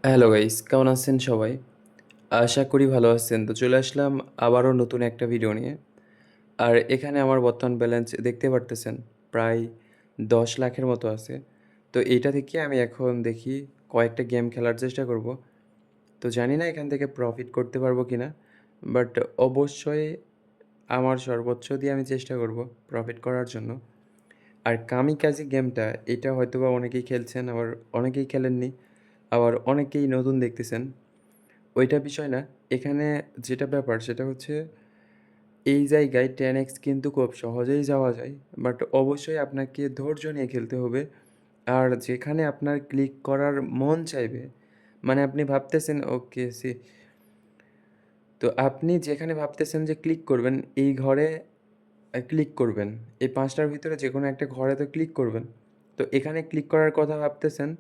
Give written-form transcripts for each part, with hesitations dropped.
Hello guys, কেমন আছেন সবাই? আশা করি ভালো আছেন। তো চলে আসলাম আবারও নতুন একটা ভিডিও নিয়ে। আর এখানে আমার বর্তমান ব্যালেন্স দেখতে পারতেছেন প্রায় ১০ লাখের মতো আছে। তো এইটা থেকে আমি এখন দেখি কয়েকটা গেম খেলার চেষ্টা করব। তো জানি না এখান থেকে প্রফিট করতে পারবো কি না। বাট অবশ্যই আমার সর্বোচ্চ দিয়ে আমি চেষ্টা করব প্রফিট করার জন্য। আর কামিকাজি গেমটা এটা হয়তোবা অনেকেই খেলছেন, আবার অনেকেই খেলেননি, আবার অনেকেই নতুন দেখতেছেন। ওইটা বিষয় না। এখানে যেটা ব্যাপার সেটা হচ্ছে এই জায়গায় 10x কিন্তু খুব সহজেই যাওয়া যায়। বাট অবশ্যই আপনাকে ধৈর্য নিয়ে খেলতে হবে। আর যেখানে আপনার ক্লিক করার মন চাইবে, মানে আপনি ভাবতেছেন ওকে তো আপনি যেখানে ভাবতেছেন যে ক্লিক করবেন, এই ঘরে ক্লিক করবেন। এই ৫ টার ভিতরে যেকোনো একটা ঘরে তো ক্লিক করবেন। তো এখানে ক্লিক করার কথা ভাবতেছেন,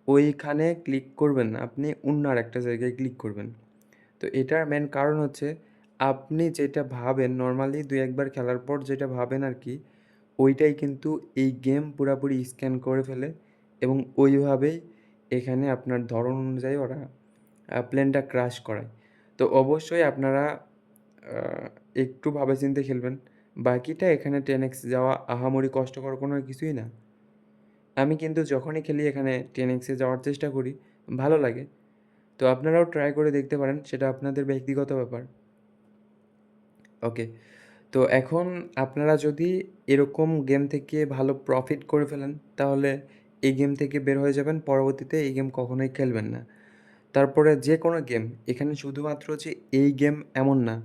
ওইখানে ক্লিক করবেন না। আপনি অন্য আরেকটা জায়গায় ক্লিক করবেন। তো এটার মেন কারণ হচ্ছে আপনি যেটা ভাবেন নরমালি ২-১ বার খেলার পর যেটা ভাবেন আরকি, ওইটাই কিন্তু এই গেম পুরাপুরি স্ক্যান করে ফেলে এবং ওইভাবেই এখানে আপনার ধরন অনুযায়ী ওরা প্লেনটা ক্র্যাশ করায়। তো অবশ্যই আপনারা আ একটু ভাবে চিন্তে খেলবেন। বাকিটা এখানে 10x যাওয়া আহামরি কষ্টকর কোনো কিছুই না। আমি কিন্তু যখনই খেলি এখানে 10x এ যাওয়ার চেষ্টা করি, ভালো লাগে। তো আপনারাও ট্রাই করে দেখতে পারেন, সেটা আপনাদের ব্যক্তিগত ব্যাপার। ওকে। তো এখন আপনারা যদি এরকম গেম থেকে ভালো প্রফিট করে ফেলেন, তাহলে এই গেম থেকে বের হয়ে যাবেন। পরবর্তীতে এই গেম কখনোই খেলবেন না। তারপরে যেকোনো গেম, এখানে শুধুমাত্র যে এই গেম এমন না।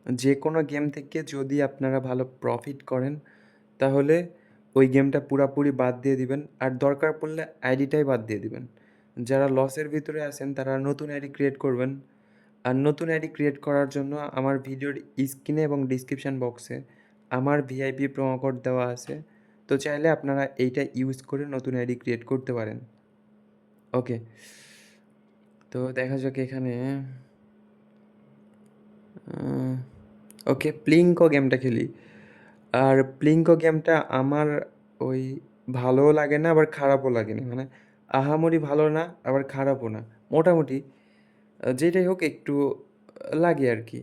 যেকোনো গেম থেকে যদি আপনারা ভালো প্রফিট করেন, তাহলে ওই গেমটা পুরাপুরি বাদ দিয়ে দিবেন। আর দরকার পড়লে আইডিটাই বাদ দিয়ে দিবেন। যারা লসের ভিতরে আছেন তারা নতুন আইডি ক্রিয়েট করবেন। আর নতুন আইডি ক্রিয়েট করার জন্য আমার ভিডিওর স্ক্রিনে এবং ডিসক্রিপশন বক্সে আমার ভিআইপি প্রোমো কোড দেওয়া আছে। তো চাইলে আপনারা এইটা ইউজ করে নতুন আইডি ক্রিয়েট করতে পারেন। ওকে। তো দেখা যাক এখানে ওকে প্লিঙ্কো গেমটা খেলি। আর প্লিঙ্কো গেমটা আমার ওই ভালোও লাগে না, আবার খারাপও লাগে না। মানে আহামরি ভালো না, আবার খারাপও না। মোটামুটি যেটাই হোক একটু লাগে আরকি।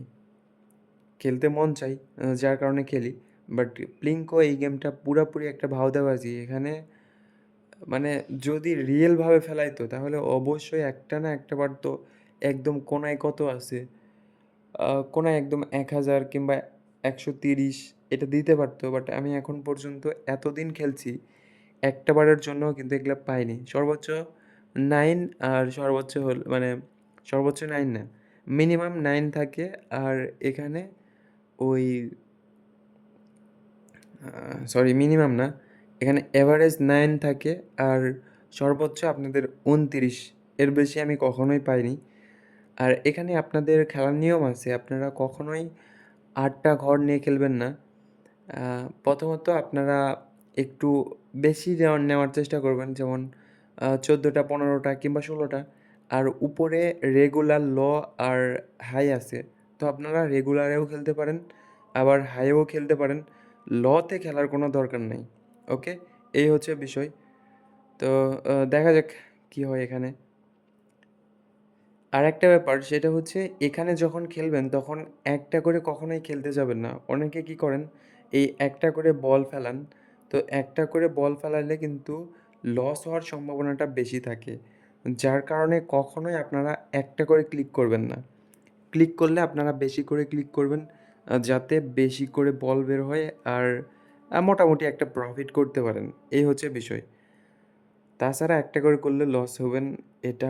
খেলতে মন চাই, যার কারণে খেলি। বাট প্লিঙ্কো এই গেমটা পুরাপুরি একটা ভাওতাবাজি। এখানে মানে যদি রিয়েলভাবে ফেলাইতো তাহলে অবশ্যই একটা না একটা বার তো একদম কোণায় কত আছে? কোণায় একদম ১,০০০ কিংবা ১৩০ এটা দিতে পারতো। বাট আমি এখন পর্যন্ত এতদিন খেলছি, একটা বারের জন্যও কিন্তু এগুলা পাইনি। সর্বোচ্চ 9 আর সর্বোচ্চ মানে সর্বোচ্চ 9 না, মিনিমাম 9 থাকে। আর এখানে ওই সরি মিনিমাম না, এখানে এভারেজ ৯ থাকে আর সর্বোচ্চ আপনাদের ২৯, এর বেশি আমি কখনোই পাইনি। আর এখানে আপনাদের খেলার নিয়ম আছে, আপনারা কখনোই ৮ টা ঘর নিয়ে খেলবেন না। প্রথমত আপনারা একটু বেশি নেওয়ার চেষ্টা করবেন, যেমন ১৪ টা, ১৫ টা কিংবা ১৬ টা। আর উপরে রেগুলার, ল আর হাই আছে। তো আপনারা রেগুলারেও খেলতে পারেন, আবার হাইয়েও খেলতে পারেন। লতে খেলার কোনো দরকার নেই। ওকে? এই হচ্ছে বিষয়। তো দেখা যাক কী হয় এখানে। আরেকটা ব্যাপার সেটা হচ্ছে এখানে যখন খেলবেন তখন একটা করে কখনোই খেলতে যাবেন না। অনেকে কি করেন এই একটা করে বল ফেলান। তো একটা করে বল ফেলালে কিন্তু লস হওয়ার সম্ভাবনাটা বেশি থাকে। যার কারণে কখনোই আপনারা একটা করে ক্লিক করবেন না। ক্লিক করলে আপনারা বেশি করে ক্লিক করবেন, যাতে বেশি করে বল বের হয় আর মোটামুটি একটা প্রফিট করতে পারেন। এই হচ্ছে বিষয়। তাছাড়া একটা করে করলে লস হবেন, এটা